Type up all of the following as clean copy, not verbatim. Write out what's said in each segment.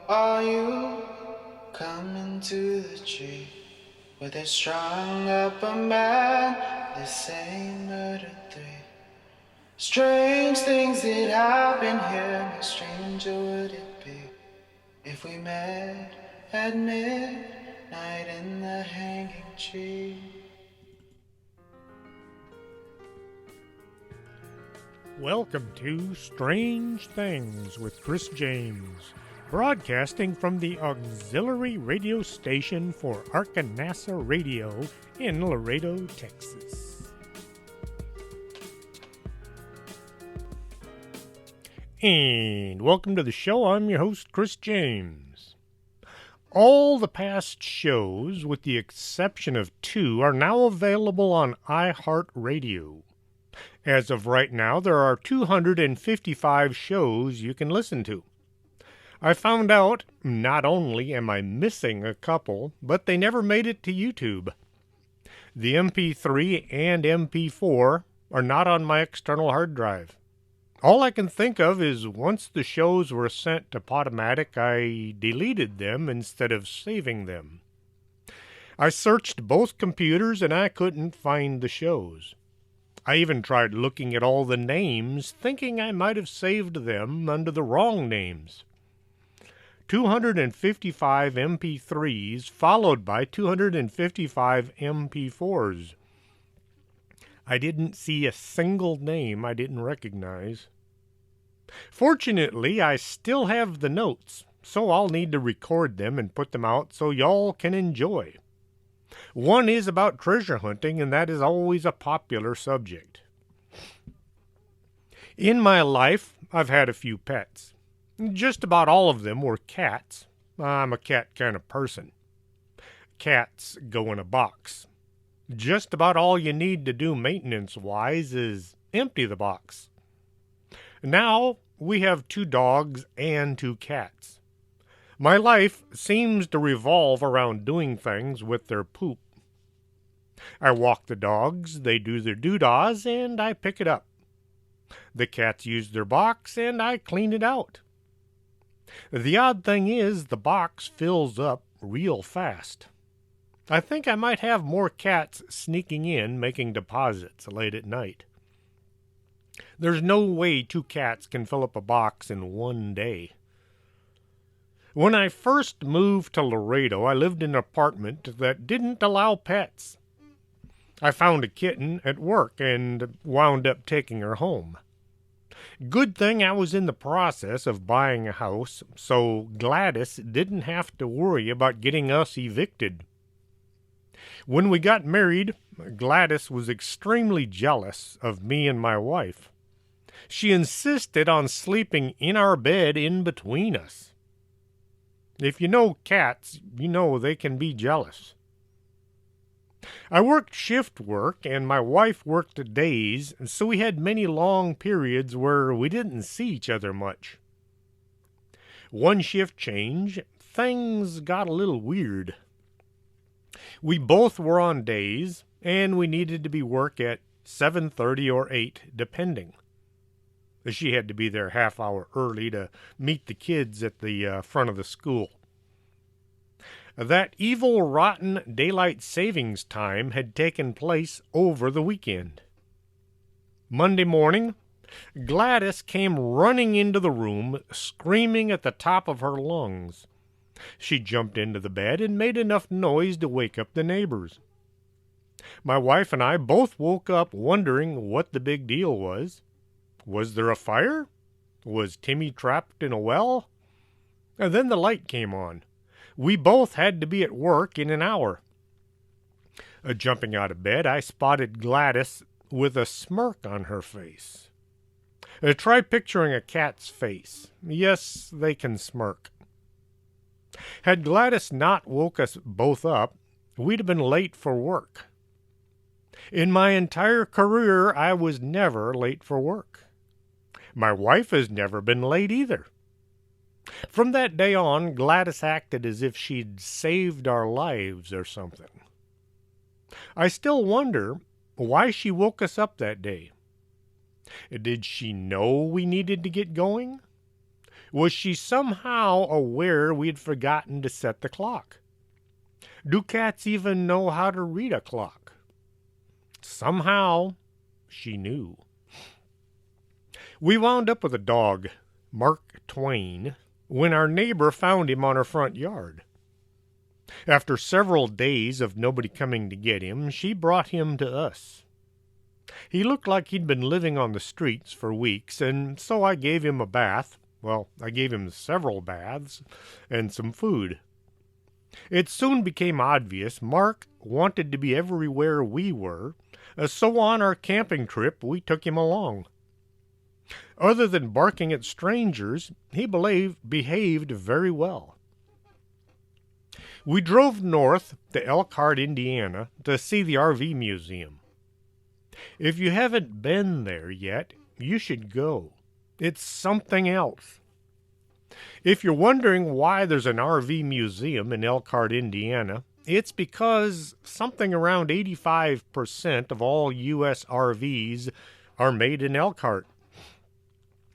Are you coming to the tree where they strung up a man? They say murder three. Strange things that happen here. How stranger would it be if we met at midnight in the hanging tree? Welcome to Strange Things with Chris James, broadcasting from the auxiliary radio station for Arkanasa Radio in Laredo, Texas. And welcome to the show. I'm your host, Chris James. All the past shows, with the exception of 2, are now available on iHeartRadio. As of right now, there are 255 shows you can listen to. I found out not only am I missing a couple, but they never made it to YouTube. The MP3 and MP4 are not on my external hard drive. All I can think of is once the shows were sent to Podomatic, I deleted them instead of saving them. I searched both computers and I couldn't find the shows. I even tried looking at all the names, thinking I might have saved them under the wrong names. 255 MP3s followed by 255 MP4s. I didn't see a single name I didn't recognize. Fortunately, I still have the notes, so I'll need to record them and put them out so y'all can enjoy. One is about treasure hunting, and that is always a popular subject. In my life, I've had a few pets. Just about all of them were cats. I'm a cat kind of person. Cats go in a box. Just about all you need to do maintenance-wise is empty the box. Now, we have 2 dogs and 2 cats. My life seems to revolve around doing things with their poop. I walk the dogs, they do their doodads, and I pick it up. The cats use their box, and I clean it out. The odd thing is, the box fills up real fast. I think I might have more cats sneaking in, making deposits late at night. There's no way 2 cats can fill up a box in one day. When I first moved to Laredo, I lived in an apartment that didn't allow pets. I found a kitten at work and wound up taking her home. Good thing I was in the process of buying a house, so Gladys didn't have to worry about getting us evicted. When we got married, Gladys was extremely jealous of me and my wife. She insisted on sleeping in our bed in between us. If you know cats, you know they can be jealous. I worked shift work, and my wife worked days, so we had many long periods where we didn't see each other much. One shift change, things got a little weird. We both were on days, and we needed to be work at 7:30 or 8, depending. She had to be there half hour early to meet the kids at the front of the school. That evil, rotten daylight savings time had taken place over the weekend. Monday morning, Gladys came running into the room, screaming at the top of her lungs. She jumped into the bed and made enough noise to wake up the neighbors. My wife and I both woke up wondering what the big deal was. Was there a fire? Was Timmy trapped in a well? And then the light came on. We both had to be at work in an hour. Jumping out of bed, I spotted Gladys with a smirk on her face. Try picturing a cat's face. Yes, they can smirk. Had Gladys not woke us both up, we'd have been late for work. In my entire career, I was never late for work. My wife has never been late either. From that day on, Gladys acted as if she'd saved our lives or something. I still wonder why she woke us up that day. Did she know we needed to get going? Was she somehow aware we'd forgotten to set the clock? Do cats even know how to read a clock? Somehow, she knew. We wound up with a dog, Mark Twain, when our neighbor found him on her front yard. After several days of nobody coming to get him, she brought him to us. He looked like he'd been living on the streets for weeks, and so I gave him a bath. Well, I gave him several baths and some food. It soon became obvious Mark wanted to be everywhere we were, so on our camping trip we took him along. Other than barking at strangers, he behaved very well. We drove north to Elkhart, Indiana, to see the RV museum. If you haven't been there yet, you should go. It's something else. If you're wondering why there's an RV museum in Elkhart, Indiana, it's because something around 85% of all U.S. RVs are made in Elkhart.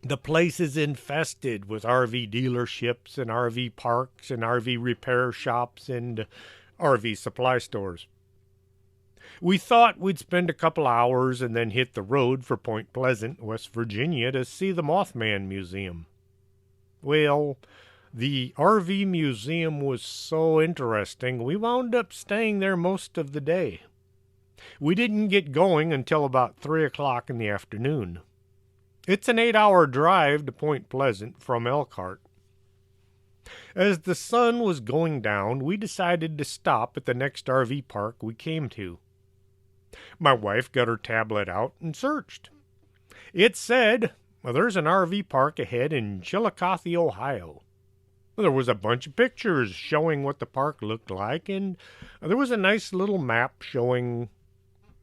The place is infested with RV dealerships and RV parks and RV repair shops and RV supply stores. We thought we'd spend a couple hours and then hit the road for Point Pleasant, West Virginia, to see the Mothman Museum. Well, the RV museum was so interesting, we wound up staying there most of the day. We didn't get going until about 3 o'clock in the afternoon. It's an 8-hour drive to Point Pleasant from Elkhart. As the sun was going down, we decided to stop at the next RV park we came to. My wife got her tablet out and searched. It said, well, there's an RV park ahead in Chillicothe, Ohio. There was a bunch of pictures showing what the park looked like, and there was a nice little map showing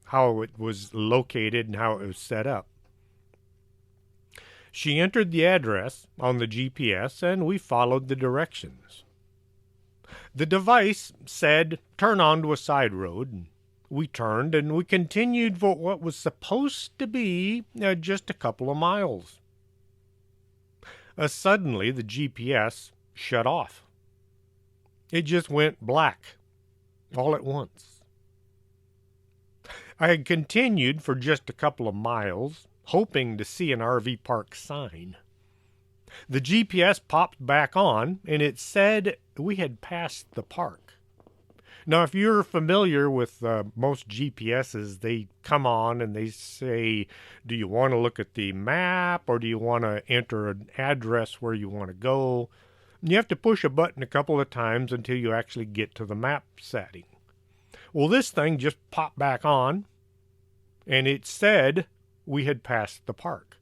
how it was located and how it was set up. She entered the address on the GPS, and we followed the directions. The device said, turn onto a side road, and we turned, and we continued for what was supposed to be just a couple of miles. Suddenly, the GPS shut off. It just went black, all at once. I had continued for just a couple of miles, hoping to see an RV park sign. The GPS popped back on, and it said we had passed the park. Now, if you're familiar with most GPSs, they come on and they say, do you want to look at the map, or do you want to enter an address where you want to go? You have to push a button a couple of times until you actually get to the map setting. Well, this thing just popped back on, and it said we had passed the park.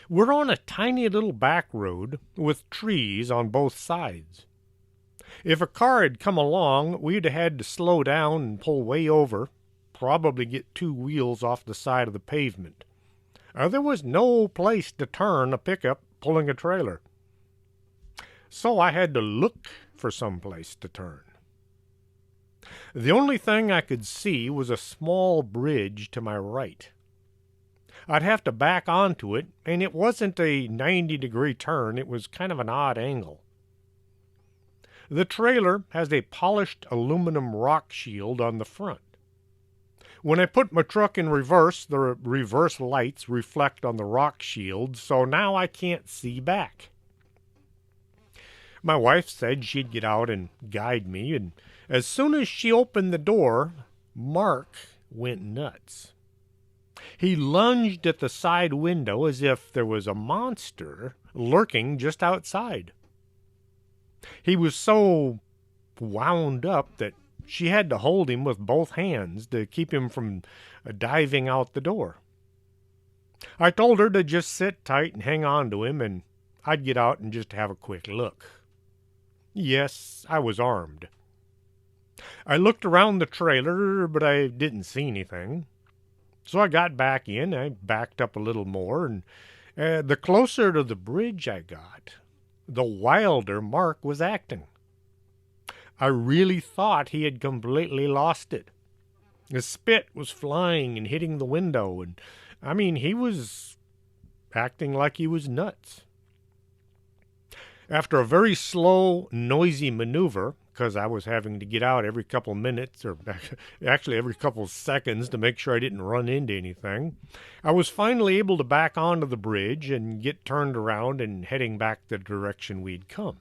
We're on a tiny little back road with trees on both sides. If a car had come along, we'd have had to slow down and pull way over, probably get 2 wheels off the side of the pavement. There was no place to turn a pickup pulling a trailer. So I had to look for some place to turn. The only thing I could see was a small bridge to my right. I'd have to back onto it, and it wasn't a 90-degree turn, it was kind of an odd angle. The trailer has a polished aluminum rock shield on the front. When I put my truck in reverse, the reverse lights reflect on the rock shield, so now I can't see back. My wife said she'd get out and guide me, and as soon as she opened the door, Mark went nuts. He lunged at the side window as if there was a monster lurking just outside. He was so wound up that she had to hold him with both hands to keep him from diving out the door. I told her to just sit tight and hang on to him, and I'd get out and just have a quick look. Yes, I was armed. I looked around the trailer, but I didn't see anything. So I got back in, I backed up a little more, and the closer to the bridge I got, the wilder Mark was acting. I really thought he had completely lost it. His spit was flying and hitting the window, and he was acting like he was nuts. After a very slow, noisy maneuver, because I was having to get out every couple minutes, or actually every couple seconds to make sure I didn't run into anything, I was finally able to back onto the bridge and get turned around and heading back the direction we'd come.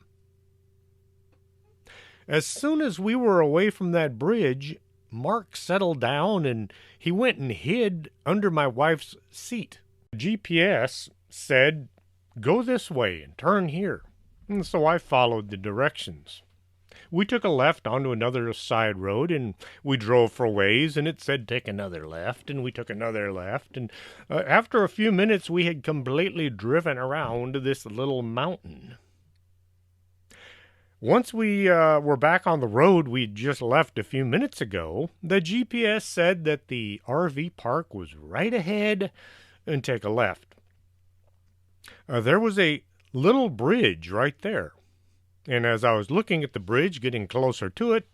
As soon as we were away from that bridge, Mark settled down and he went and hid under my wife's seat. The GPS said, "Go this way and turn here." And so I followed the directions. We took a left onto another side road, and we drove for a ways, and it said take another left, and we took another left, and after a few minutes we had completely driven around this little mountain. Once we were back on the road we'd just left a few minutes ago, the GPS said that the RV park was right ahead and take a left. There was a little bridge right there. And as I was looking at the bridge, getting closer to it,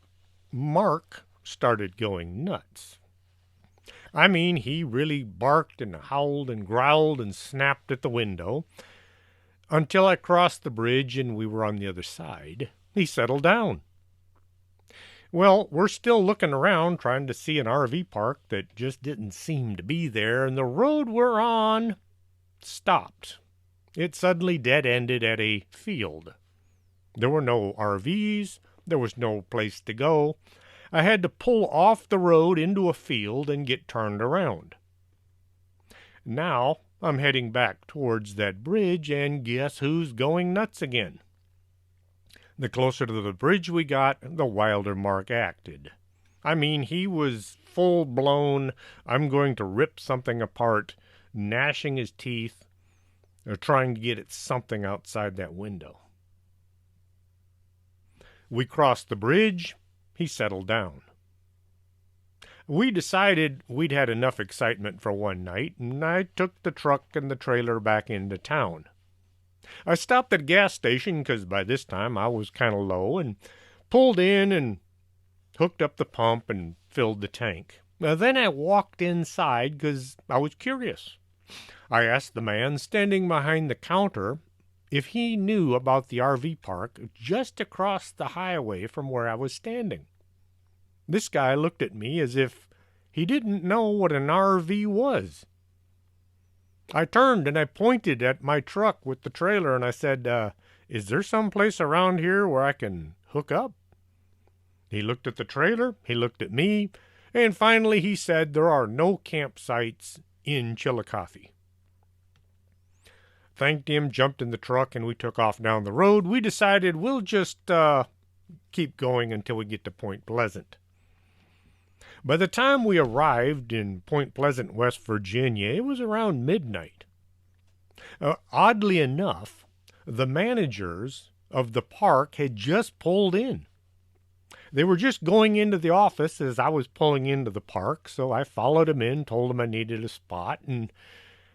Mark started going nuts. I mean, he really barked and howled and growled and snapped at the window. Until I crossed the bridge and we were on the other side, he settled down. Well, we're still looking around trying to see an RV park that just didn't seem to be there, and the road we're on stopped. It suddenly dead-ended at a field. There were no RVs. There was no place to go. I had to pull off the road into a field and get turned around. Now I'm heading back towards that bridge, and guess who's going nuts again? The closer to the bridge we got, the wilder Mark acted. I mean, he was full-blown, I'm going to rip something apart, gnashing his teeth, or trying to get at something outside that window. We crossed the bridge. He settled down. We decided we'd had enough excitement for one night, and I took the truck and the trailer back into town. I stopped at a gas station because by this time I was kind of low, and pulled in and hooked up the pump and filled the tank. Then I walked inside because I was curious. I asked the man standing behind the counter if he knew about the RV park just across the highway from where I was standing. This guy looked at me as if he didn't know what an RV was. I turned and I pointed at my truck with the trailer and I said, "Is there some place around here where I can hook up?" He looked at the trailer, he looked at me, and finally he said there are no campsites in Chillicothe. Thanked him, jumped in the truck, and we took off down the road. We decided we'll just keep going until we get to Point Pleasant. By the time we arrived in Point Pleasant, West Virginia, it was around midnight. Oddly enough, the managers of the park had just pulled in. They were just going into the office as I was pulling into the park, so I followed them in, told them I needed a spot, and,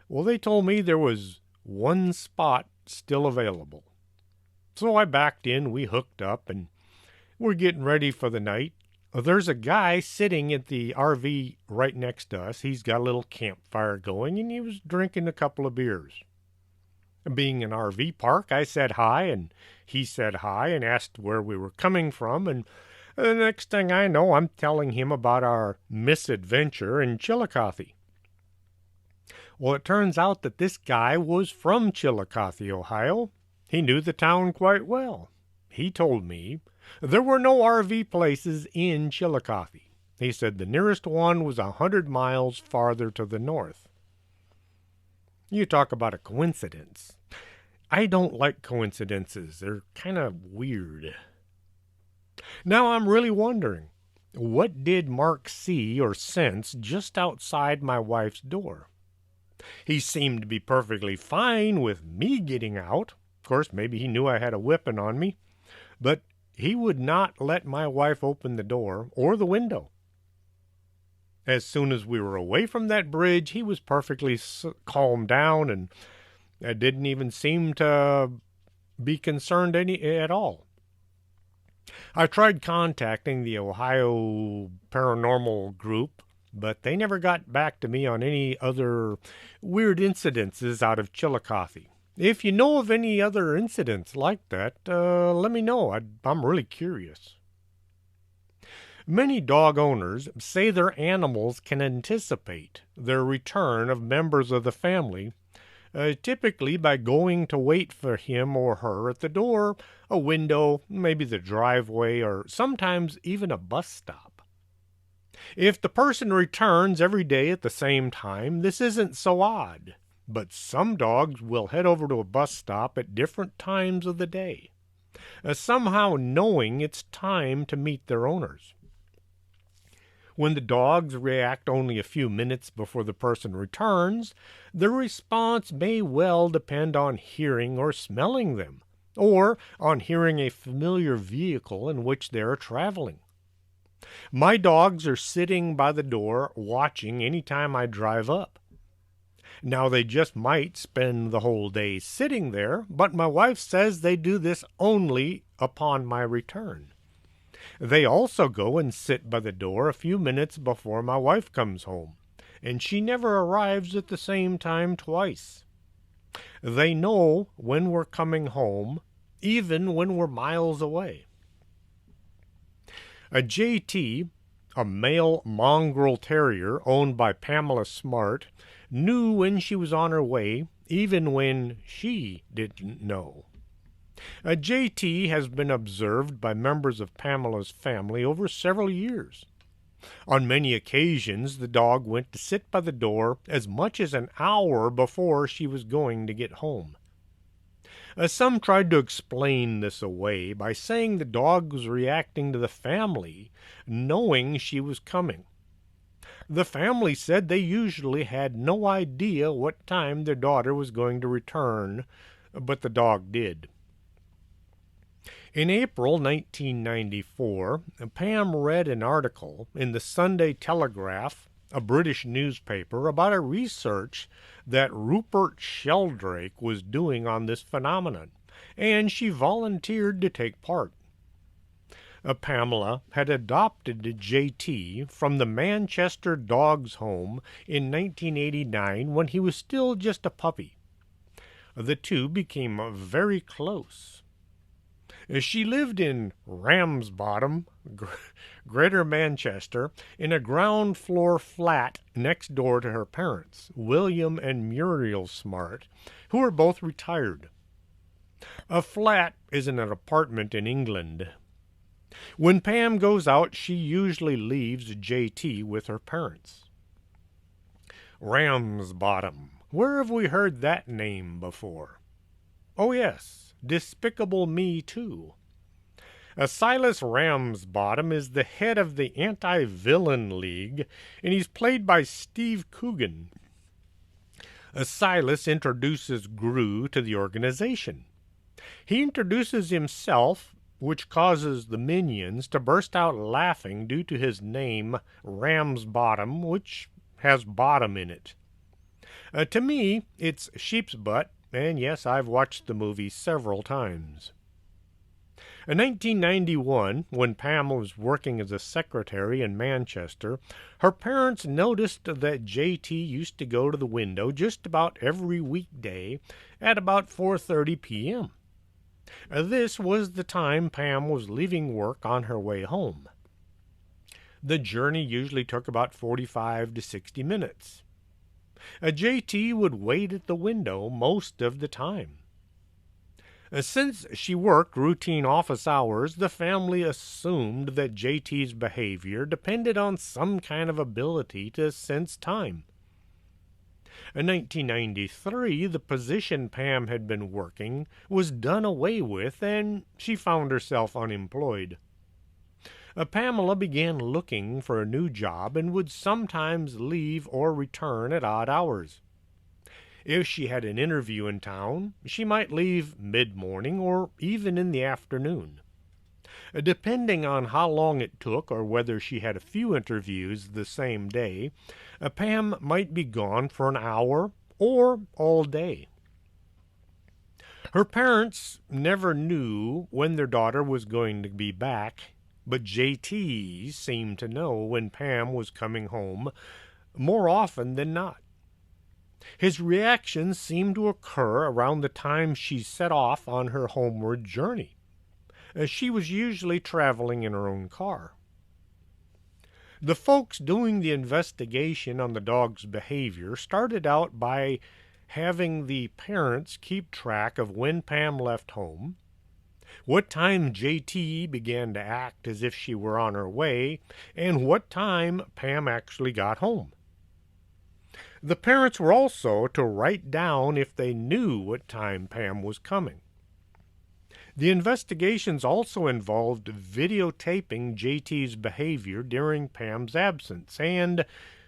well, they told me there was one spot still available. So I backed in, we hooked up, and we're getting ready for the night. There's a guy sitting at the RV right next to us. He's got a little campfire going, and he was drinking a couple of beers. Being an RV park, I said hi, and he said hi and asked where we were coming from, and the next thing I know, I'm telling him about our misadventure in Chillicothe. Well, it turns out that this guy was from Chillicothe, Ohio. He knew the town quite well. He told me there were no RV places in Chillicothe. He said the nearest one was 100 miles farther to the north. You talk about a coincidence. I don't like coincidences. They're kind of weird. Now I'm really wondering, what did Mark see or sense just outside my wife's door? He seemed to be perfectly fine with me getting out. Of course, maybe he knew I had a weapon on me. But he would not let my wife open the door or the window. As soon as we were away from that bridge, he was perfectly calmed down and didn't even seem to be concerned at all. I tried contacting the Ohio Paranormal Group, but they never got back to me on any other weird incidences out of Chillicothe. If you know of any other incidents like that, let me know. I'm really curious. Many dog owners say their animals can anticipate their return of members of the family, typically by going to wait for him or her at the door, a window, maybe the driveway, or sometimes even a bus stop. If the person returns every day at the same time, this isn't so odd, but some dogs will head over to a bus stop at different times of the day, somehow knowing it's time to meet their owners. When the dogs react only a few minutes before the person returns, their response may well depend on hearing or smelling them, or on hearing a familiar vehicle in which they are traveling. My dogs are sitting by the door watching any time I drive up. Now, they just might spend the whole day sitting there, but my wife says they do this only upon my return. They also go and sit by the door a few minutes before my wife comes home, and she never arrives at the same time twice. They know when we're coming home, even when we're miles away. A JT, a male mongrel terrier owned by Pamela Smart, knew when she was on her way, even when she didn't know. A JT has been observed by members of Pamela's family over several years. On many occasions, the dog went to sit by the door as much as an hour before she was going to get home. Some tried to explain this away by saying the dog was reacting to the family, knowing she was coming. The family said they usually had no idea what time their daughter was going to return, but the dog did. In April 1994, Pam read an article in the Sunday Telegraph, a British newspaper, about a research that Rupert Sheldrake was doing on this phenomenon, and she volunteered to take part. Pamela had adopted JT from the Manchester Dogs Home in 1989 when he was still just a puppy. The two became very close. She lived in Ramsbottom, Greater Manchester, in a ground floor flat next door to her parents, William and Muriel Smart, who were both retired. A flat isn't an apartment in England. When Pam goes out, she usually leaves JT with her parents. Ramsbottom. Where have we heard that name before? Oh, yes. Despicable Me 2. Silas Ramsbottom is the head of the Anti-Villain League, and he's played by Steve Coogan. Silas introduces Gru to the organization. He introduces himself, which causes the minions to burst out laughing due to his name, Ramsbottom, which has bottom in it. To me, it's sheep's butt, and yes, I've watched the movie several times. In 1991, when Pam was working as a secretary in Manchester, her parents noticed that JT used to go to the window just about every weekday at about 4:30 p.m. This was the time Pam was leaving work on her way home. The journey usually took about 45 to 60 minutes. JT would wait at the window most of the time. Since she worked routine office hours, the family assumed that JT's behavior depended on some kind of ability to sense time. In 1993, the position Pam had been working was done away with, and she found herself unemployed. Pamela began looking for a new job and would sometimes leave or return at odd hours. If she had an interview in town, she might leave mid-morning or even in the afternoon. Depending on how long it took or whether she had a few interviews the same day, Pam might be gone for an hour or all day. Her parents never knew when their daughter was going to be back, but JT seemed to know when Pam was coming home more often than not. His reactions seemed to occur around the time she set off on her homeward journey, as she was usually traveling in her own car. The folks doing the investigation on the dog's behavior started out by having the parents keep track of when Pam left home, what time JT began to act as if she were on her way, and what time Pam actually got home. The parents were also to write down if they knew what time Pam was coming. The investigations also involved videotaping JT's behavior during Pam's absence and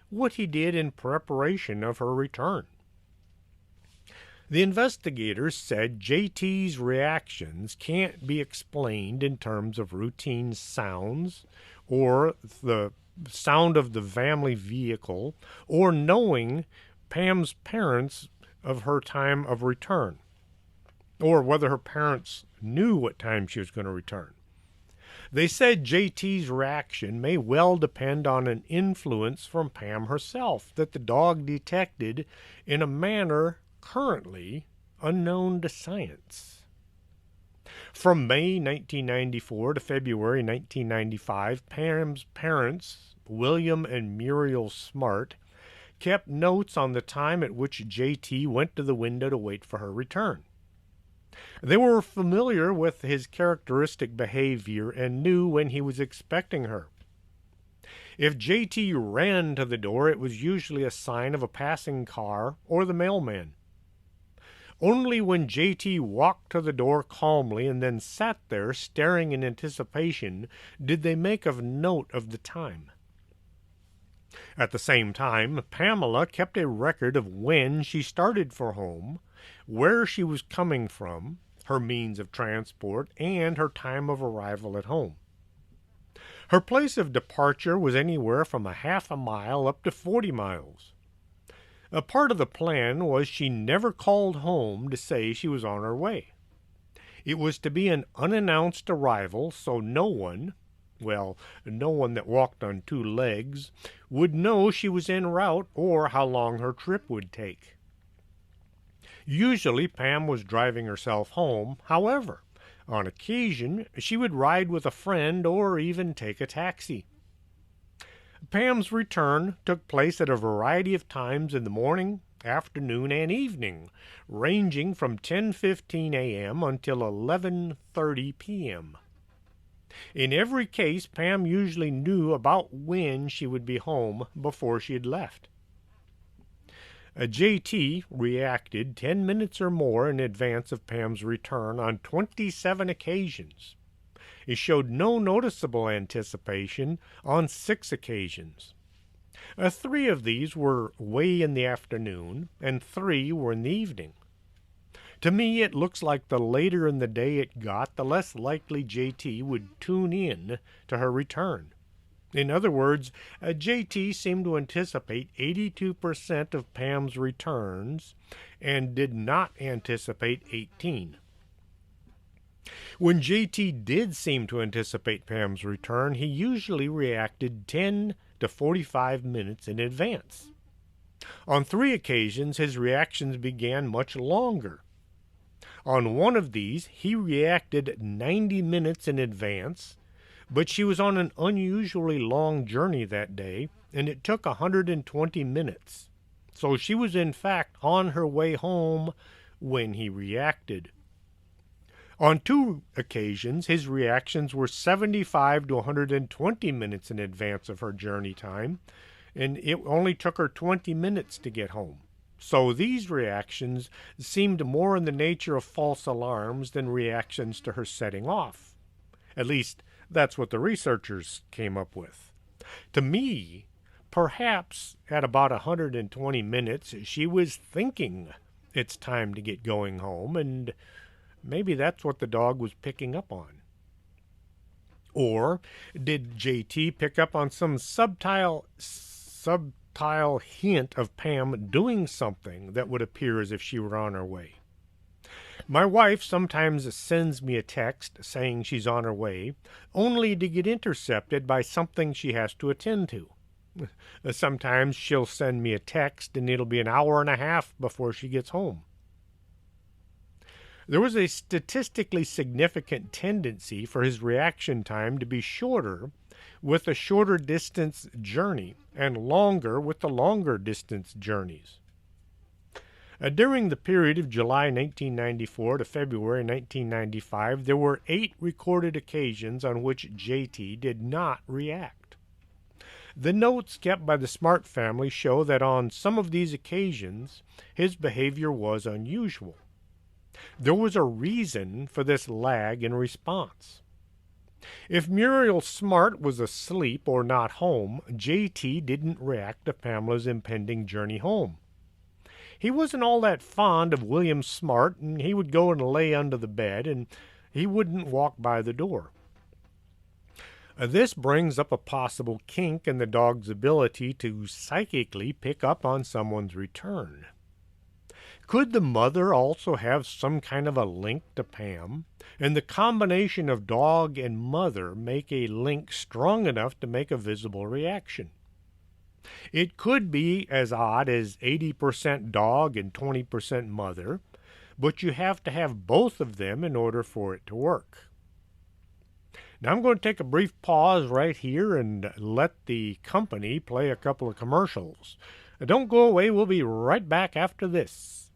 what he did in preparation of her return. The investigators said JT's reactions can't be explained in terms of routine sounds or the sound of the family vehicle or knowing Pam's parents of her time of return, or whether her parents knew what time she was going to return. They said JT's reaction may well depend on an influence from Pam herself that the dog detected in a manner currently unknown to science. From May 1994 to February 1995, Pam's parents, William and Muriel Smart, kept notes on the time at which JT went to the window to wait for her return. They were familiar with his characteristic behavior and knew when he was expecting her. If JT ran to the door, it was usually a sign of a passing car or the mailman. Only when JT walked to the door calmly and then sat there staring in anticipation did they make a note of the time. At the same time, Pamela kept a record of when she started for home, where she was coming from, her means of transport, and her time of arrival at home. Her place of departure was anywhere from a half a mile up to 40 miles. A part of the plan was she never called home to say she was on her way. It was to be an unannounced arrival, so no one that walked on two legs, would know she was en route or how long her trip would take. Usually Pam was driving herself home. However, on occasion she would ride with a friend or even take a taxi. Pam's return took place at a variety of times in the morning, afternoon, and evening, ranging from 10:15 a.m. until 11:30 p.m. In every case, Pam usually knew about when she would be home before she had left. JT reacted 10 minutes or more in advance of Pam's return on 27 occasions. He showed no noticeable anticipation on 6 occasions. 3 of these were way in the afternoon, and 3 were in the evening. To me, it looks like the later in the day it got, the less likely JT would tune in to her return. In other words, JT seemed to anticipate 82% of Pam's returns and did not anticipate 18. When JT did seem to anticipate Pam's return, he usually reacted 10 to 45 minutes in advance. On 3 occasions, his reactions began much longer. On one of these, he reacted 90 minutes in advance, but she was on an unusually long journey that day, and it took 120 minutes. So she was in fact on her way home when he reacted. On 2 occasions, his reactions were 75 to 120 minutes in advance of her journey time, and it only took her 20 minutes to get home. So these reactions seemed more in the nature of false alarms than reactions to her setting off. At least, that's what the researchers came up with. To me, perhaps at about 120 minutes, she was thinking it's time to get going home, and maybe that's what the dog was picking up on. Or did JT pick up on some subtle hint of Pam doing something that would appear as if she were on her way? My wife sometimes sends me a text saying she's on her way, only to get intercepted by something she has to attend to. Sometimes she'll send me a text and it'll be an hour and a half before she gets home. There was a statistically significant tendency for his reaction time to be shorter with a shorter distance journey and longer with the longer distance journeys. During the period of July 1994 to February 1995, there were 8 recorded occasions on which JT did not react. The notes kept by the Smart family show that on some of these occasions, his behavior was unusual. There was a reason for this lag in response. If Muriel Smart was asleep or not home, JT didn't react to Pamela's impending journey home. He wasn't all that fond of William Smart, and he would go and lay under the bed, and he wouldn't walk by the door. This brings up a possible kink in the dog's ability to psychically pick up on someone's return. Could the mother also have some kind of a link to Pam, and the combination of dog and mother make a link strong enough to make a visible reaction? It could be as odd as 80% dog and 20% mother, but you have to have both of them in order for it to work. Now I'm going to take a brief pause right here and let the company play a couple of commercials. Don't go away, we'll be right back after this.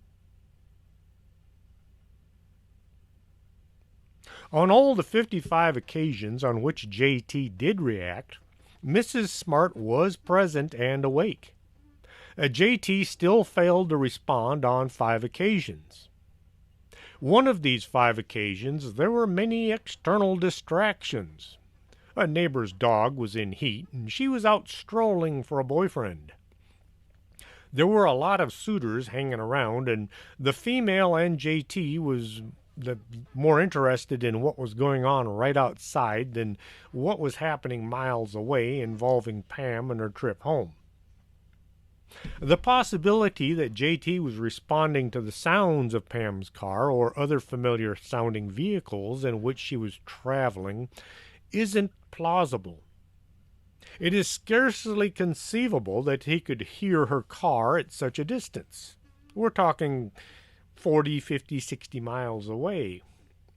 On all the 55 occasions on which JT did react, Mrs. Smart was present and awake. JT still failed to respond on 5 occasions. One of these 5 occasions, there were many external distractions. A neighbor's dog was in heat, and she was out strolling for a boyfriend. There were a lot of suitors hanging around, and the female and JT was more interested in what was going on right outside than what was happening miles away involving Pam and her trip home. The possibility that JT was responding to the sounds of Pam's car or other familiar sounding vehicles in which she was traveling isn't plausible. It is scarcely conceivable that he could hear her car at such a distance. We're talking 40, 50, 60 miles away,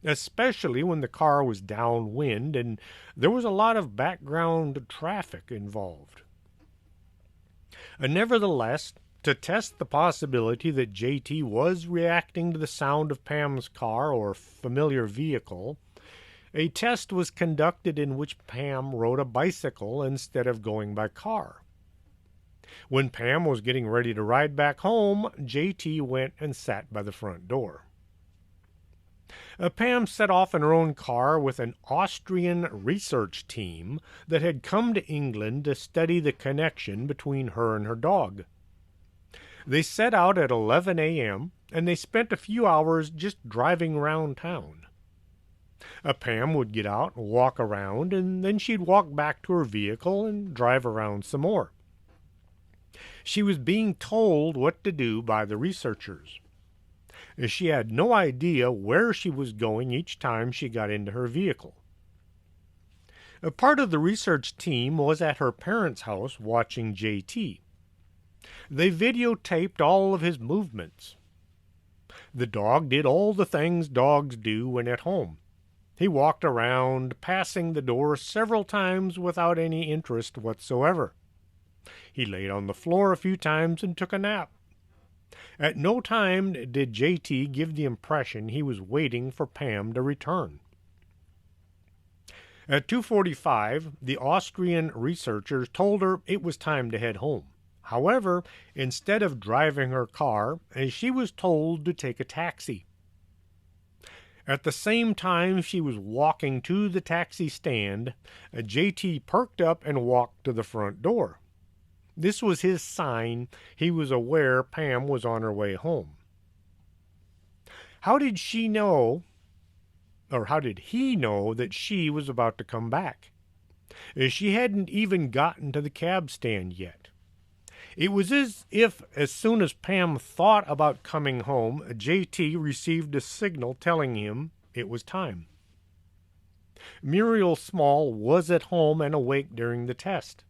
especially when the car was downwind and there was a lot of background traffic involved. Nevertheless, to test the possibility that JT was reacting to the sound of Pam's car or familiar vehicle, a test was conducted in which Pam rode a bicycle instead of going by car. When Pam was getting ready to ride back home, JT went and sat by the front door. Pam set off in her own car with an Austrian research team that had come to England to study the connection between her and her dog. They set out at 11 a.m., and they spent a few hours just driving around town. Pam would get out and walk around, and then she'd walk back to her vehicle and drive around some more. She was being told what to do by the researchers. She had no idea where she was going each time she got into her vehicle. A part of the research team was at her parents' house watching JT. They videotaped all of his movements. The dog did all the things dogs do when at home. He walked around, passing the door several times without any interest whatsoever. He laid on the floor a few times and took a nap. At no time did JT give the impression he was waiting for Pam to return. At 2:45, the Austrian researchers told her it was time to head home. However, instead of driving her car, she was told to take a taxi. At the same time she was walking to the taxi stand, JT perked up and walked to the front door. This was his sign he was aware Pam was on her way home. How did he know that she was about to come back? She hadn't even gotten to the cab stand yet. It was as if as soon as Pam thought about coming home, JT received a signal telling him it was time. Muriel Small was at home and awake during the test.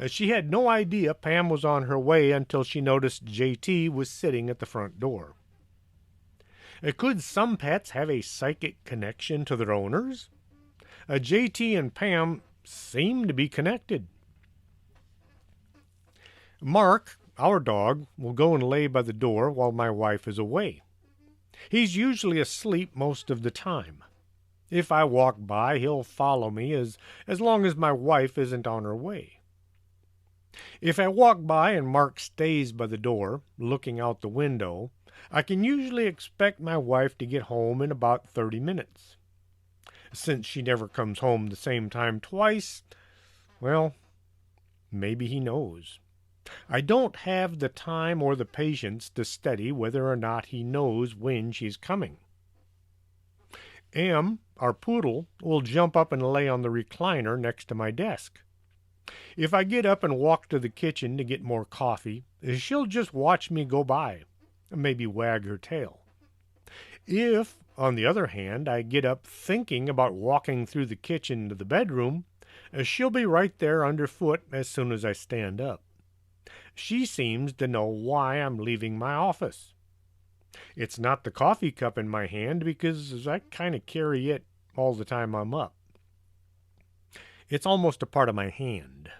She had no idea Pam was on her way until she noticed JT was sitting at the front door. Could some pets have a psychic connection to their owners? JT and Pam seem to be connected. Mark, our dog, will go and lay by the door while my wife is away. He's usually asleep most of the time. If I walk by, he'll follow me as long as my wife isn't on her way. If I walk by and Mark stays by the door, looking out the window, I can usually expect my wife to get home in about 30 minutes. Since she never comes home the same time twice, well, maybe he knows. I don't have the time or the patience to study whether or not he knows when she's coming. Em, our poodle, will jump up and lay on the recliner next to my desk. If I get up and walk to the kitchen to get more coffee, she'll just watch me go by, maybe wag her tail. If, on the other hand, I get up thinking about walking through the kitchen to the bedroom, she'll be right there underfoot as soon as I stand up. She seems to know why I'm leaving my office. It's not the coffee cup in my hand because I kind of carry it all the time I'm up. It's almost a part of my hand.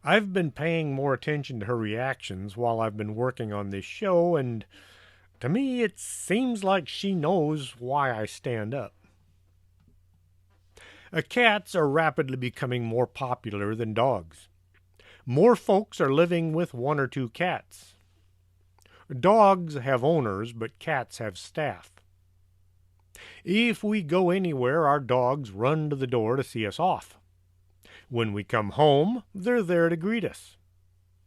I've been paying more attention to her reactions while I've been working on this show, and to me it seems like she knows why I stand up. Cats are rapidly becoming more popular than dogs. More folks are living with 1 or 2 cats. Dogs have owners, but cats have staff. If we go anywhere, our dogs run to the door to see us off. When we come home, they're there to greet us.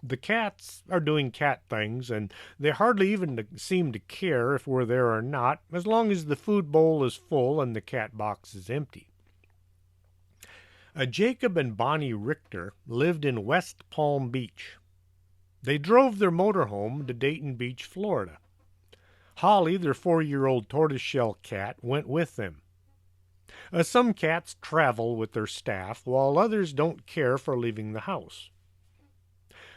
The cats are doing cat things, and they hardly even seem to care if we're there or not, as long as the food bowl is full and the cat box is empty. Jacob and Bonnie Richter lived in West Palm Beach. They drove their motorhome to Dayton Beach, Florida. Holly, their 4-year-old tortoiseshell cat, went with them. Some cats travel with their staff, while others don't care for leaving the house.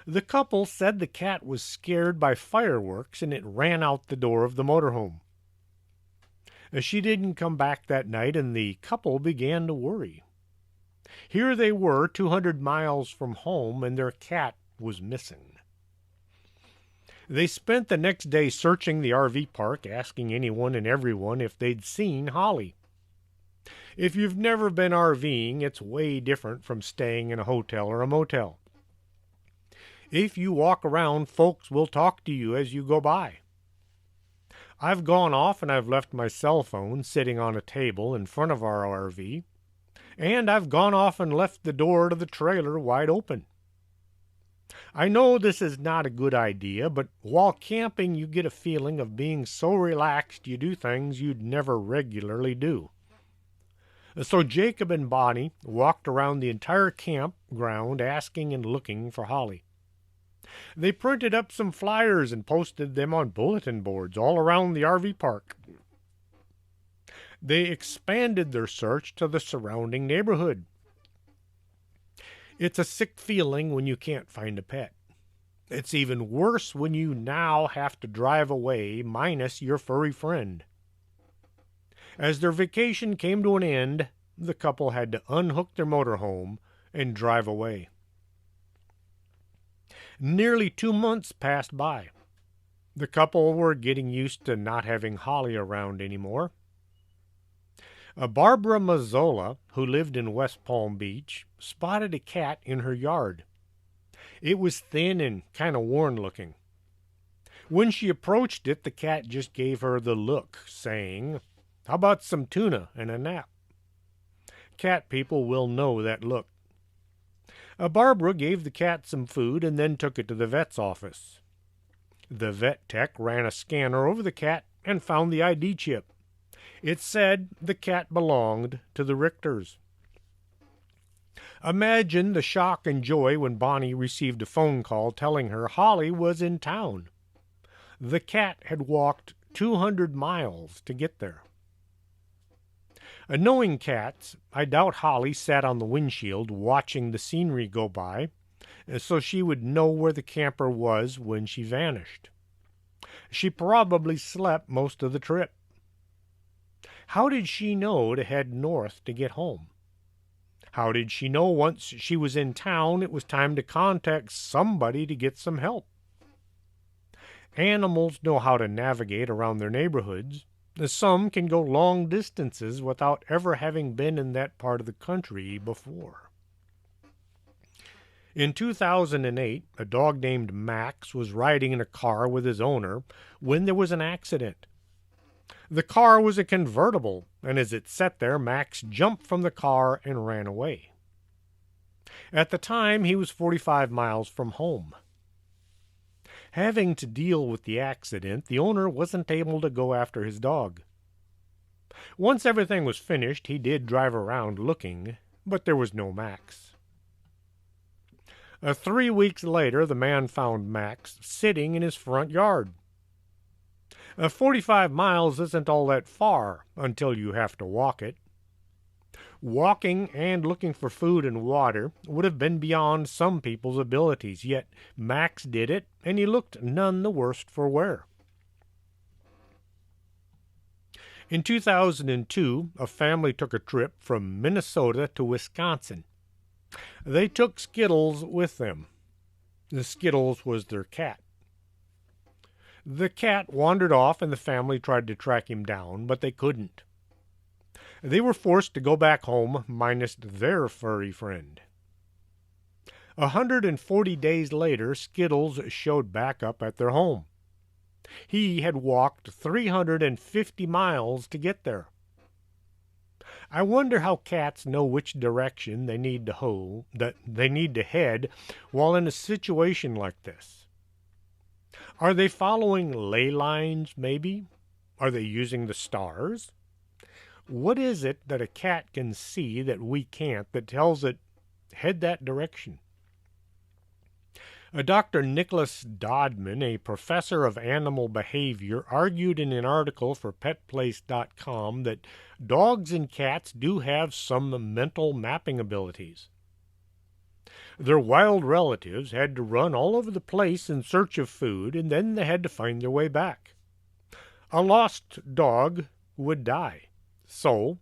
The couple said the cat was scared by fireworks and it ran out the door of the motorhome. She didn't come back that night, and the couple began to worry. Here they were, 200 miles from home, and their cat was missing. They spent the next day searching the RV park, asking anyone and everyone if they'd seen Holly. If you've never been RVing, it's way different from staying in a hotel or a motel. If you walk around, folks will talk to you as you go by. I've gone off and I've left my cell phone sitting on a table in front of our RV, and I've gone off and left the door to the trailer wide open. I know this is not a good idea, but while camping you get a feeling of being so relaxed you do things you'd never regularly do. So Jacob and Bonnie walked around the entire campground asking and looking for Holly. They printed up some flyers and posted them on bulletin boards all around the RV park. They expanded their search to the surrounding neighborhood. It's a sick feeling when you can't find a pet. It's even worse when you now have to drive away minus your furry friend. As their vacation came to an end, the couple had to unhook their motorhome and drive away. Nearly 2 months passed by. The couple were getting used to not having Holly around anymore. Barbara Mazzola, who lived in West Palm Beach, spotted a cat in her yard. It was thin and kind of worn-looking. When she approached it, the cat just gave her the look, saying, "How about some tuna and a nap?" Cat people will know that look. Barbara gave the cat some food and then took it to the vet's office. The vet tech ran a scanner over the cat and found the ID chip. It said the cat belonged to the Richters. Imagine the shock and joy when Bonnie received a phone call telling her Holly was in town. The cat had walked 200 miles to get there. Knowing cats, I doubt Holly sat on the windshield watching the scenery go by, so she would know where the camper was when she vanished. She probably slept most of the trip. How did she know to head north to get home? How did she know once she was in town it was time to contact somebody to get some help? Animals know how to navigate around their neighborhoods. Some can go long distances without ever having been in that part of the country before. In 2008, a dog named Max was riding in a car with his owner when there was an accident. The car was a convertible, and as it sat there, Max jumped from the car and ran away. At the time, he was 45 miles from home. Having to deal with the accident, the owner wasn't able to go after his dog. Once everything was finished, he did drive around looking, but there was no Max. 3 weeks later, the man found Max sitting in his front yard. 45 miles isn't all that far until you have to walk it. Walking and looking for food and water would have been beyond some people's abilities, yet Max did it, and he looked none the worse for wear. In 2002, a family took a trip from Minnesota to Wisconsin. They took Skittles with them. The Skittles was their cat. The cat wandered off and the family tried to track him down, but they couldn't. They were forced to go back home minus their furry friend. 140 days later, Skittles showed back up at their home. He had walked 350 miles to get there. I wonder how cats know which direction they need to head while in a situation like this. Are they following ley lines, maybe? Are they using the stars? What is it that a cat can see that we can't that tells it, head that direction? Dr. Nicholas Dodman, a professor of animal behavior, argued in an article for PetPlace.com that dogs and cats do have some mental mapping abilities. Their wild relatives had to run all over the place in search of food, and then they had to find their way back. A lost dog would die. So,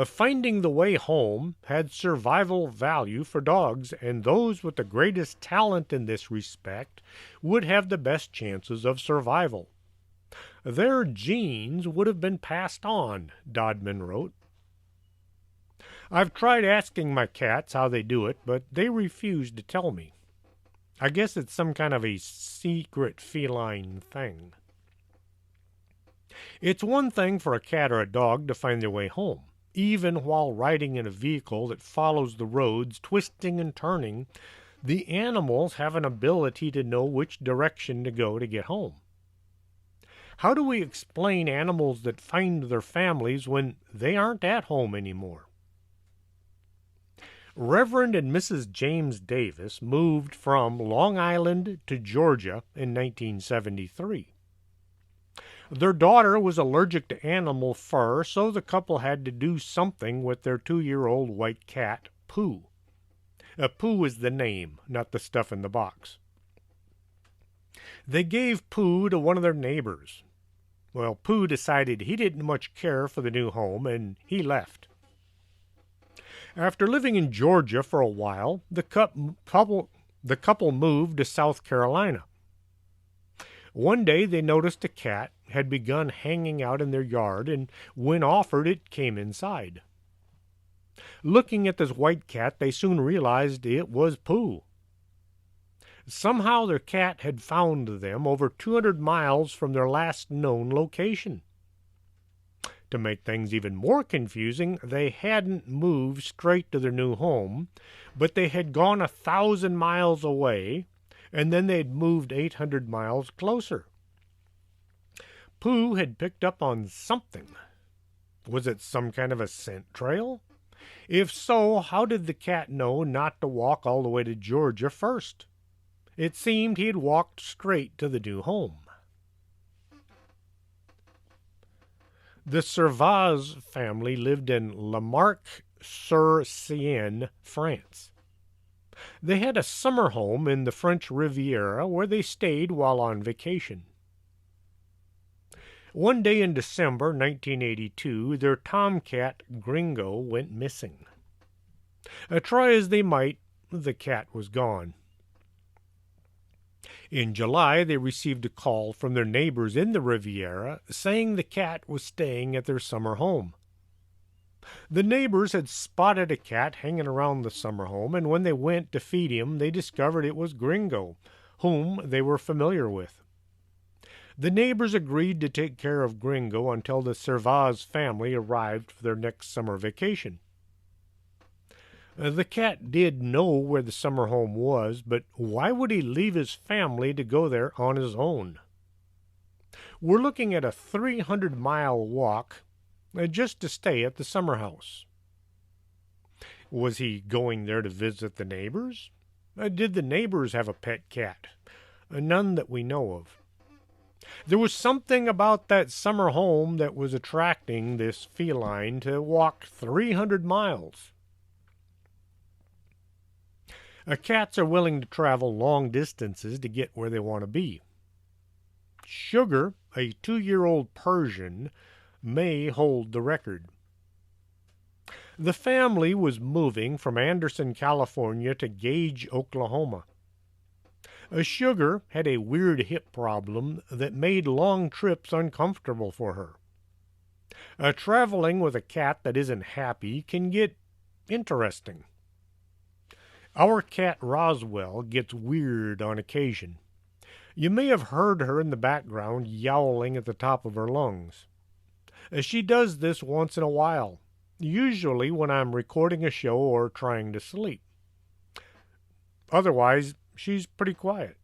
finding the way home had survival value for dogs, and those with the greatest talent in this respect would have the best chances of survival. Their genes would have been passed on, Dodman wrote. I've tried asking my cats how they do it, but they refuse to tell me. I guess it's some kind of a secret feline thing. It's one thing for a cat or a dog to find their way home. Even while riding in a vehicle that follows the roads, twisting and turning, the animals have an ability to know which direction to go to get home. How do we explain animals that find their families when they aren't at home anymore? Reverend and Mrs. James Davis moved from Long Island to Georgia in 1973. Their daughter was allergic to animal fur, so the couple had to do something with their 2-year-old white cat, Pooh. Pooh is the name, not the stuff in the box. They gave Pooh to one of their neighbors. Well, Pooh decided he didn't much care for the new home, and he left. After living in Georgia for a while, the couple moved to South Carolina. One day they noticed a cat had begun hanging out in their yard, and when offered, it came inside. Looking at this white cat, they soon realized it was Pooh. Somehow their cat had found them over 200 miles from their last known location. To make things even more confusing, they hadn't moved straight to their new home, but they had gone 1,000 miles away, and then they'd moved 800 miles closer. Pooh had picked up on something. Was it some kind of a scent trail? If so, how did the cat know not to walk all the way to Georgia first? It seemed he had walked straight to the new home. The Servaz family lived in Lamarck-sur-Seine, France. They had a summer home in the French Riviera where they stayed while on vacation. One day in December 1982, their tomcat Gringo went missing. Try as they might, the cat was gone. In July, they received a call from their neighbors in the Riviera saying the cat was staying at their summer home. The neighbors had spotted a cat hanging around the summer home, and when they went to feed him, they discovered it was Gringo, whom they were familiar with. The neighbors agreed to take care of Gringo until the Servaz family arrived for their next summer vacation. The cat did know where the summer home was, but why would he leave his family to go there on his own? We're looking at a 300-mile walk just to stay at the summer house. Was he going there to visit the neighbors? Did the neighbors have a pet cat? None that we know of. There was something about that summer home that was attracting this feline to walk 300 miles. Cats are willing to travel long distances to get where they want to be. Sugar, a 2-year-old Persian, may hold the record. The family was moving from Anderson, California to Gage, Oklahoma. Sugar had a weird hip problem that made long trips uncomfortable for her. Traveling with a cat that isn't happy can get interesting. Our cat Roswell gets weird on occasion. You may have heard her in the background yowling at the top of her lungs. She does this once in a while, usually when I'm recording a show or trying to sleep. Otherwise, she's pretty quiet.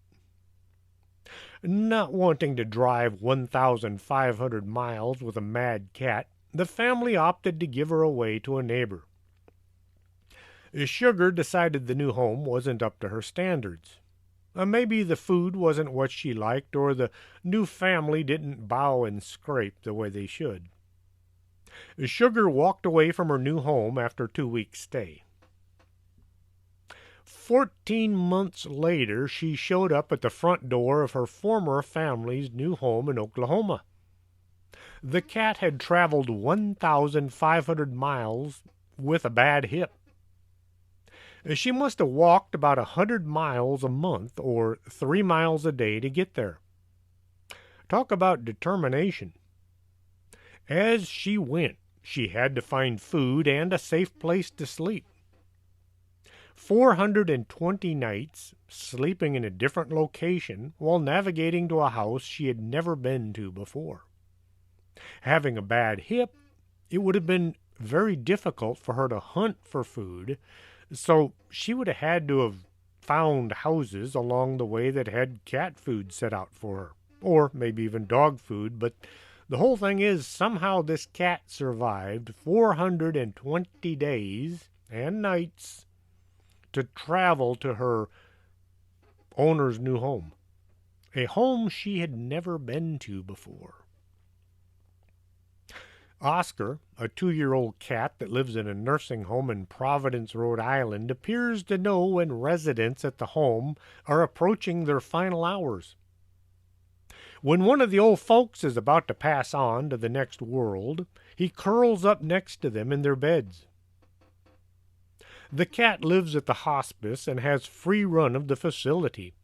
Not wanting to drive 1,500 miles with a mad cat, the family opted to give her away to a neighbor. Sugar decided the new home wasn't up to her standards. Maybe the food wasn't what she liked, or the new family didn't bow and scrape the way they should. Sugar walked away from her new home after a 2-week stay. 14 months later, she showed up at the front door of her former family's new home in Oklahoma. The cat had traveled 1,500 miles with a bad hip. She must have walked about 100 miles a month, or 3 miles a day to get there. Talk about determination. As she went, she had to find food and a safe place to sleep. 420 nights sleeping in a different location while navigating to a house she had never been to before. Having a bad hip, it would have been very difficult for her to hunt for food, so she would have had to have found houses along the way that had cat food set out for her, or maybe even dog food, but the whole thing is somehow this cat survived 420 days and nights to travel to her owner's new home, a home she had never been to before. Oscar, a 2-year-old cat that lives in a nursing home in Providence, Rhode Island, appears to know when residents at the home are approaching their final hours. When one of the old folks is about to pass on to the next world, he curls up next to them in their beds. The cat lives at the hospice and has free run of the facility.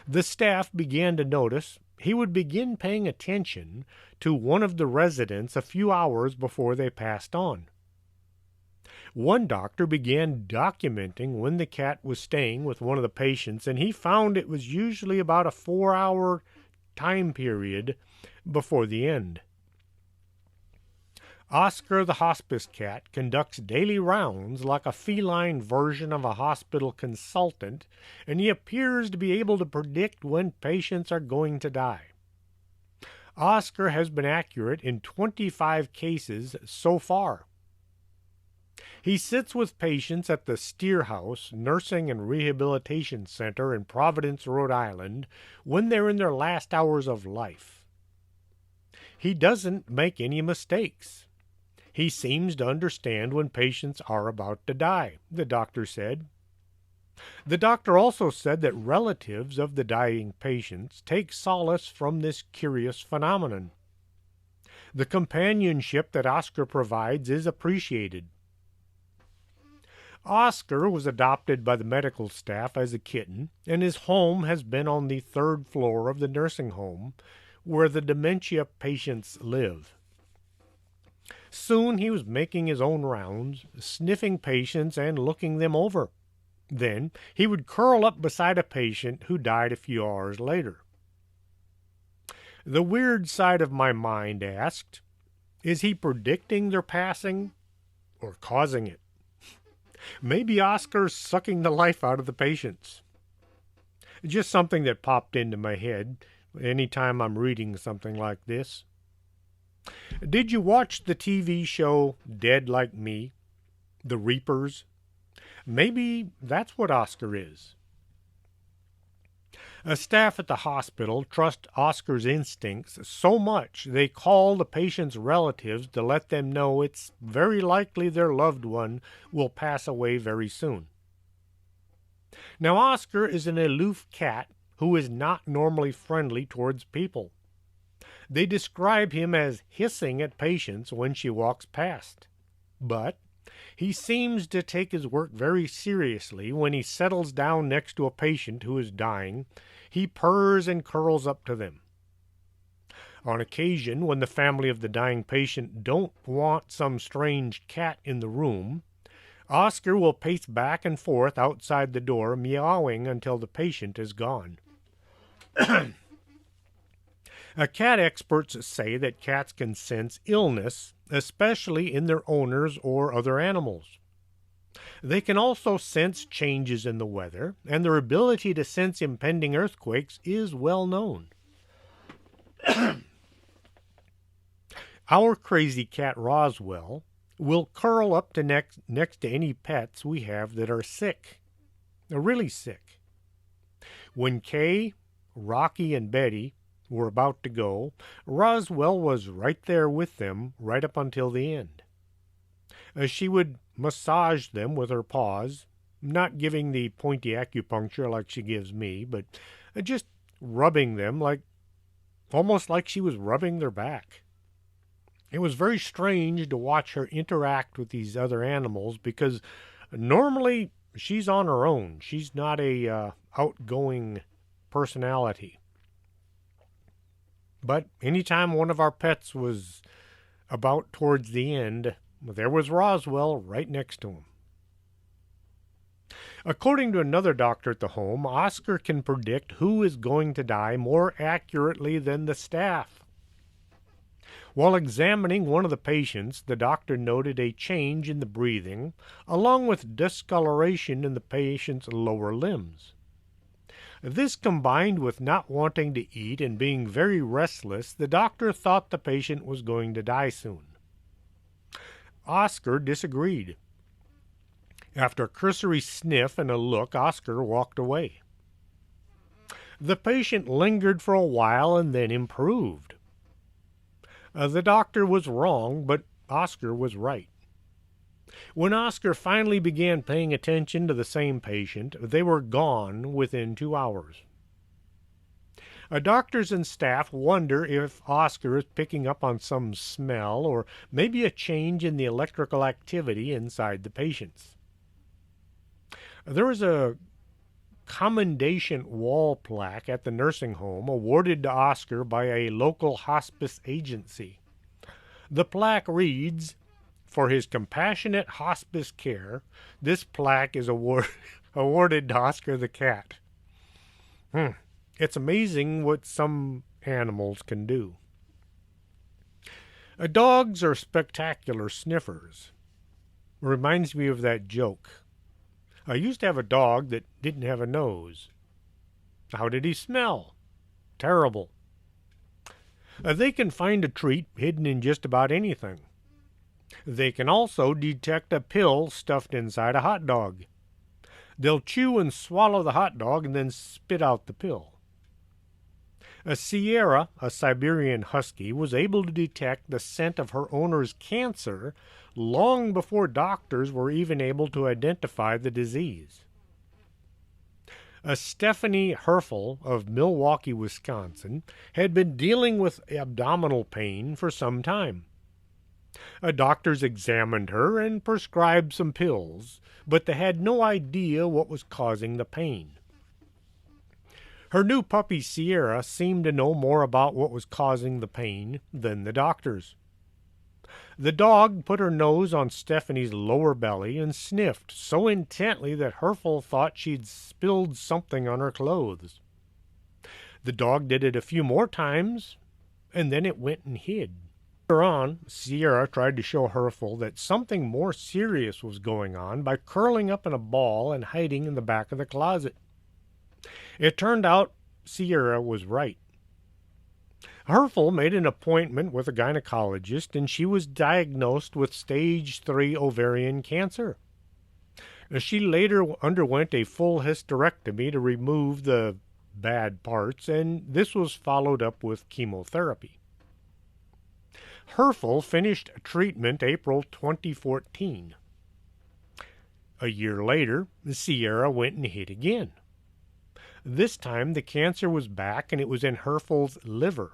The staff began to notice he would begin paying attention to one of the residents a few hours before they passed on. One doctor began documenting when the cat was staying with one of the patients, and he found it was usually about a 4-hour time period before the end. Oscar the hospice cat conducts daily rounds like a feline version of a hospital consultant, and he appears to be able to predict when patients are going to die. Oscar has been accurate in 25 cases so far. He sits with patients at the Steerhouse Nursing and Rehabilitation Center in Providence, Rhode Island, when they're in their last hours of life. he doesn't make any mistakes. He seems to understand when patients are about to die, the doctor said. The doctor also said that relatives of the dying patients take solace from this curious phenomenon. The companionship that Oscar provides is appreciated. Oscar was adopted by the medical staff as a kitten, and his home has been on the third floor of the nursing home where the dementia patients live. Soon he was making his own rounds, sniffing patients and looking them over. Then he would curl up beside a patient who died a few hours later. The weird side of my mind asked, is he predicting their passing or causing it? Maybe Oscar's sucking the life out of the patients. Just something that popped into my head anytime I'm reading something like this. Did you watch the TV show Dead Like Me? The Reapers? Maybe that's what Oscar is. Staff at the hospital trust Oscar's instincts so much they call the patient's relatives to let them know it's very likely their loved one will pass away very soon. Now, Oscar is an aloof cat who is not normally friendly towards people. They describe him as hissing at patients when she walks past. But he seems to take his work very seriously. When he settles down next to a patient who is dying, he purrs and curls up to them. On occasion, when the family of the dying patient don't want some strange cat in the room, Oscar will pace back and forth outside the door, meowing until the patient is gone. Cat experts say that cats can sense illness, especially in their owners or other animals. They can also sense changes in the weather, and their ability to sense impending earthquakes is well known. Our crazy cat Roswell will curl up to next to any pets we have that are sick, really sick. When Kay, Rocky, and Betty were about to go, Roswell was right there with them right up until the end. She would massage them with her paws, not giving the pointy acupuncture like she gives me, but just rubbing them almost like she was rubbing their back. It was very strange to watch her interact with these other animals because normally she's on her own. She's not a outgoing personality. But anytime one of our pets was about towards the end, there was Roswell right next to him. According to another doctor at the home, Oscar can predict who is going to die more accurately than the staff. While examining one of the patients, the doctor noted a change in the breathing, along with discoloration in the patient's lower limbs. This combined with not wanting to eat and being very restless, the doctor thought the patient was going to die soon. Oscar disagreed. After a cursory sniff and a look, Oscar walked away. The patient lingered for a while and then improved. The doctor was wrong, but Oscar was right. When Oscar finally began paying attention to the same patient, they were gone within 2 hours. Doctors and staff wonder if Oscar is picking up on some smell or maybe a change in the electrical activity inside the patients. There is a commendation wall plaque at the nursing home awarded to Oscar by a local hospice agency. The plaque reads, "For his compassionate hospice care, this plaque is awarded to Oscar the cat." It's amazing what some animals can do. Dogs are spectacular sniffers. Reminds me of that joke. I used to have a dog that didn't have a nose. How did he smell? Terrible. They can find a treat hidden in just about anything. They can also detect a pill stuffed inside a hot dog. They'll chew and swallow the hot dog and then spit out the pill. Sierra, a Siberian husky, was able to detect the scent of her owner's cancer long before doctors were even able to identify the disease. Stephanie Herfel of Milwaukee, Wisconsin, had been dealing with abdominal pain for some time. Doctors examined her and prescribed some pills, but they had no idea what was causing the pain. Her new puppy Sierra seemed to know more about what was causing the pain than the doctors. The dog put her nose on Stephanie's lower belly and sniffed so intently that Herfel thought she'd spilled something on her clothes. The dog did it a few more times, and then it went and hid. Later on, Sierra tried to show Herfel that something more serious was going on by curling up in a ball and hiding in the back of the closet. It turned out Sierra was right. Herfel made an appointment with a gynecologist, and she was diagnosed with stage 3 ovarian cancer. She later underwent a full hysterectomy to remove the bad parts, and this was followed up with chemotherapy. Herfel finished treatment April 2014. A year later, Sierra went and hid again. This time the cancer was back, and it was in Herfel's liver.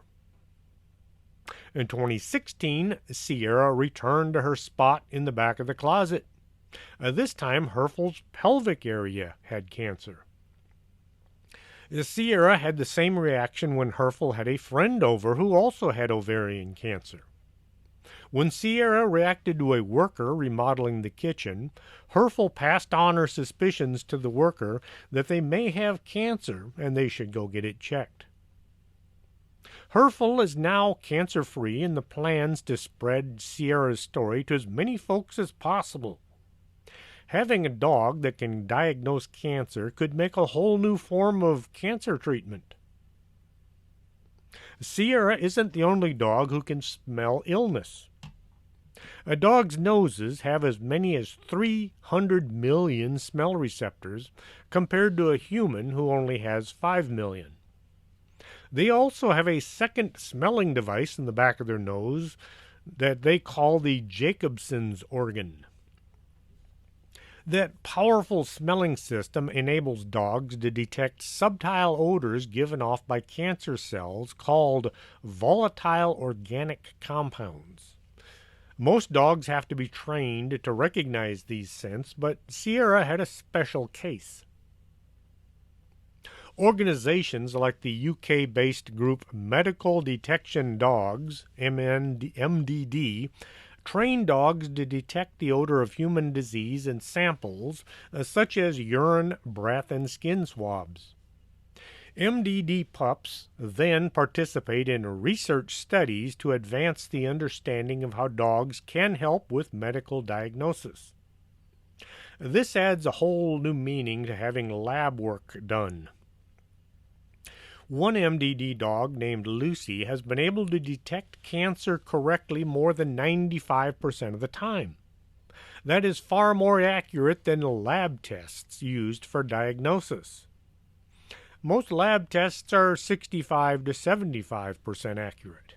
In 2016, Sierra returned to her spot in the back of the closet. This time, Herfel's pelvic area had cancer. Sierra had the same reaction when Herfel had a friend over who also had ovarian cancer. When Sierra reacted to a worker remodeling the kitchen, Herfel passed on her suspicions to the worker that they may have cancer and they should go get it checked. Herfel is now cancer-free, and the plans to spread Sierra's story to as many folks as possible. Having a dog that can diagnose cancer could make a whole new form of cancer treatment. Sierra isn't the only dog who can smell illness. A dog's noses have as many as 300 million smell receptors, compared to a human who only has 5 million. They also have a second smelling device in the back of their nose that they call the Jacobson's organ. That powerful smelling system enables dogs to detect subtle odors given off by cancer cells called volatile organic compounds. Most dogs have to be trained to recognize these scents, but Sierra had a special case. Organizations like the UK-based group Medical Detection Dogs, MDD, train dogs to detect the odor of human disease in samples such as urine, breath, and skin swabs. MDD pups then participate in research studies to advance the understanding of how dogs can help with medical diagnosis. This adds a whole new meaning to having lab work done. One MDD dog named Lucy has been able to detect cancer correctly more than 95% of the time. That is far more accurate than the lab tests used for diagnosis. Most lab tests are 65 to 75% accurate.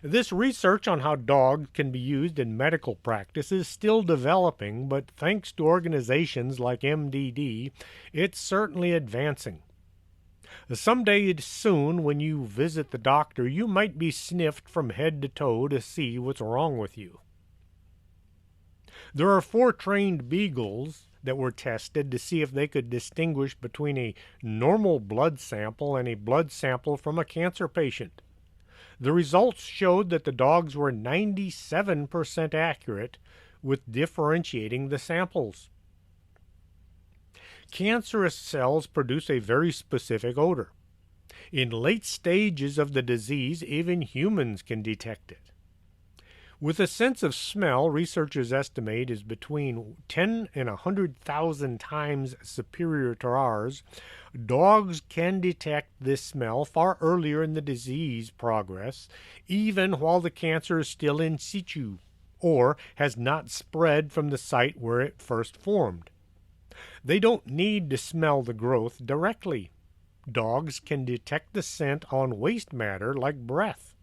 This research on how dogs can be used in medical practice is still developing, but thanks to organizations like MDD, it's certainly advancing. Someday soon, when you visit the doctor, you might be sniffed from head to toe to see what's wrong with you. There are 4 trained beagles that were tested to see if they could distinguish between a normal blood sample and a blood sample from a cancer patient. The results showed that the dogs were 97% accurate with differentiating the samples. Cancerous cells produce a very specific odor. In late stages of the disease, even humans can detect it. With a sense of smell, researchers estimate is between 10 and 100,000 times superior to ours. Dogs can detect this smell far earlier in the disease progress, even while the cancer is still in situ, or has not spread from the site where it first formed. They don't need to smell the growth directly. Dogs can detect the scent on waste matter like breath.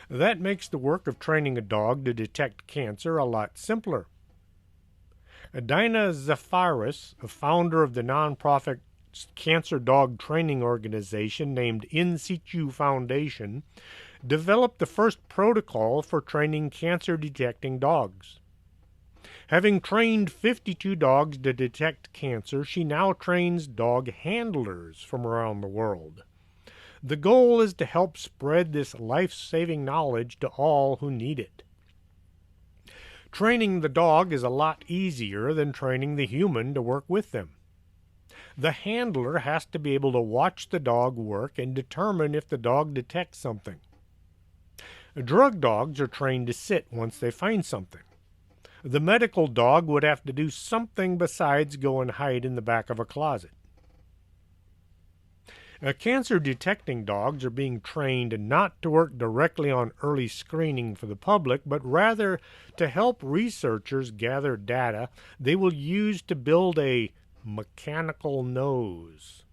That makes the work of training a dog to detect cancer a lot simpler. Dinah Zafiris, a founder of the nonprofit cancer dog training organization named In Situ Foundation, developed the first protocol for training cancer-detecting dogs. Having trained 52 dogs to detect cancer, she now trains dog handlers from around the world. The goal is to help spread this life-saving knowledge to all who need it. Training the dog is a lot easier than training the human to work with them. The handler has to be able to watch the dog work and determine if the dog detects something. Drug dogs are trained to sit once they find something. The medical dog would have to do something besides go and hide in the back of a closet. Cancer-detecting dogs are being trained not to work directly on early screening for the public, but rather to help researchers gather data they will use to build a mechanical nose.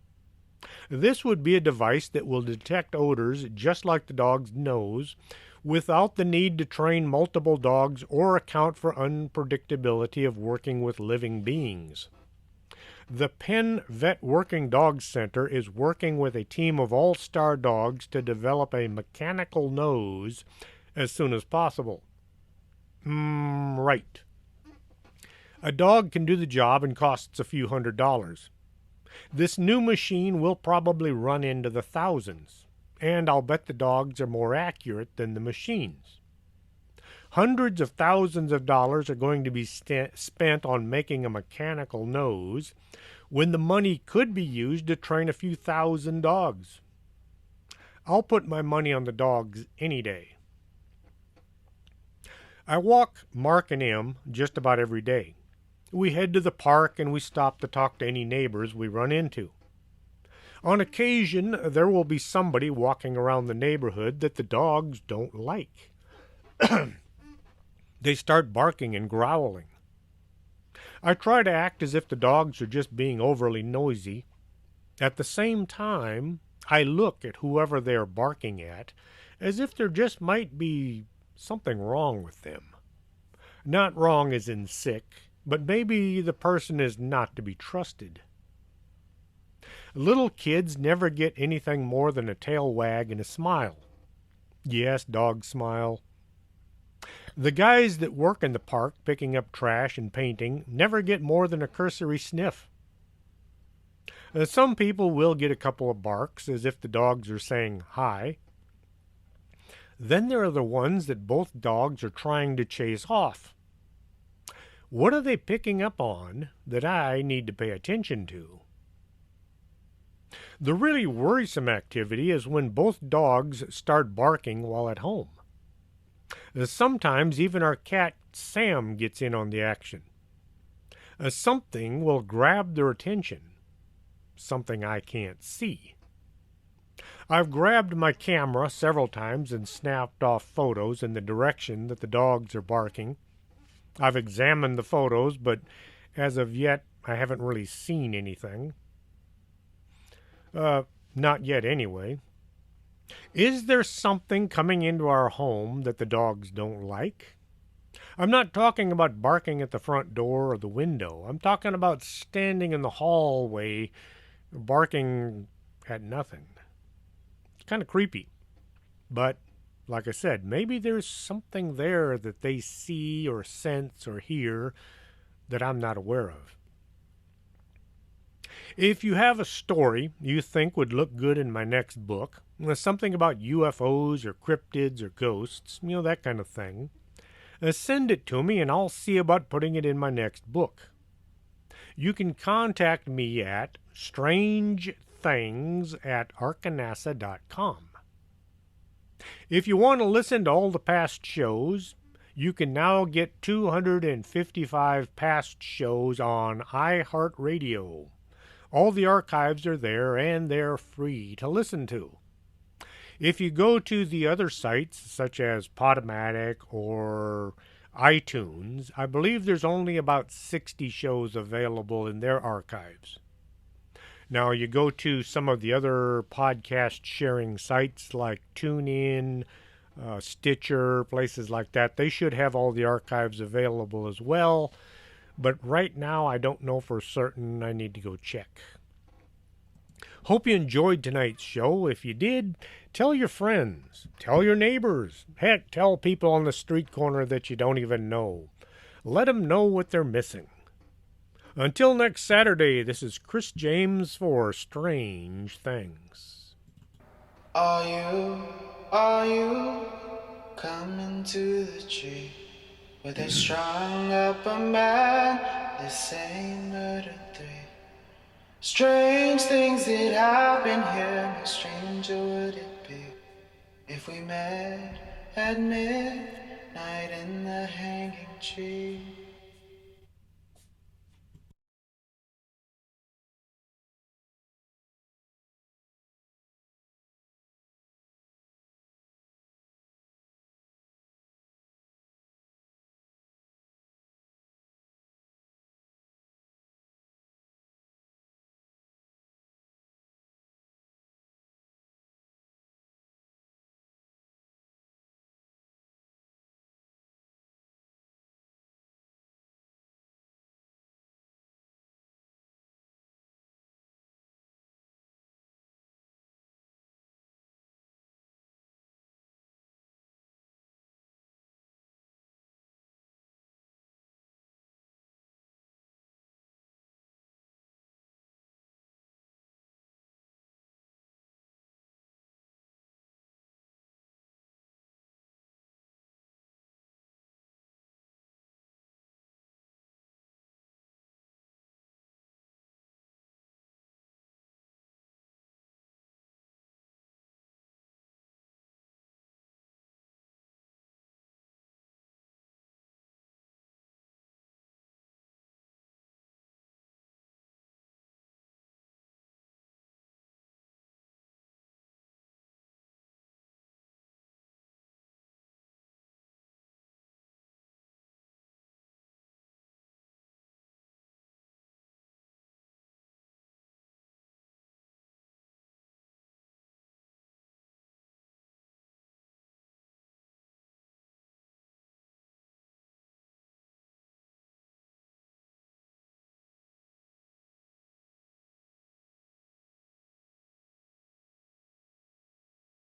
This would be a device that will detect odors just like the dog's nose, without the need to train multiple dogs or account for unpredictability of working with living beings. The Penn Vet Working Dog Center is working with a team of all-star dogs to develop a mechanical nose as soon as possible. Right. A dog can do the job and costs a few $100s. This new machine will probably run into the thousands, and I'll bet the dogs are more accurate than the machines. Hundreds of thousands of dollars are going to be spent on making a mechanical nose when the money could be used to train a few thousand dogs. I'll put my money on the dogs any day. I walk Mark and Em just about every day. We head to the park and we stop to talk to any neighbors we run into. On occasion, there will be somebody walking around the neighborhood that the dogs don't like. They start barking and growling. I try to act as if the dogs are just being overly noisy. At the same time, I look at whoever they are barking at as if there just might be something wrong with them. Not wrong as in sick, but maybe the person is not to be trusted. Little kids never get anything more than a tail wag and a smile. Yes, dogs smile. The guys that work in the park picking up trash and painting never get more than a cursory sniff. Some people will get a couple of barks as if the dogs are saying hi. Then there are the ones that both dogs are trying to chase off. What are they picking up on that I need to pay attention to? The really worrisome activity is when both dogs start barking while at home. Sometimes even our cat Sam gets in on the action. Something will grab their attention, something I can't see. I've grabbed my camera several times and snapped off photos in the direction that the dogs are barking. I've examined the photos, but as of yet I haven't really seen anything. Not yet anyway. Is there something coming into our home that the dogs don't like? I'm not talking about barking at the front door or the window. I'm talking about standing in the hallway, barking at nothing. It's kind of creepy. But, like I said, maybe there's something there that they see or sense or hear that I'm not aware of. If you have a story you think would look good in my next book, something about UFOs or cryptids or ghosts, that kind of thing, send it to me and I'll see about putting it in my next book. You can contact me at strangethings@arkanasa.com. If you want to listen to all the past shows, you can now get 255 past shows on iHeartRadio. All the archives are there, and they're free to listen to. If you go to the other sites, such as Podomatic or iTunes, I believe there's only about 60 shows available in their archives. Now, you go to some of the other podcast sharing sites like TuneIn, Stitcher, places like that. They should have all the archives available as well. But right now, I don't know for certain. I need to go check. Hope you enjoyed tonight's show. If you did, tell your friends, tell your neighbors, heck, tell people on the street corner that you don't even know. Let them know what they're missing. Until next Saturday, this is Chris James for Strange Things. Are you coming to the tree where they strung up a man? They say murder three. Strange things that happen here, no stranger would it be if we met at midnight in the hanging tree.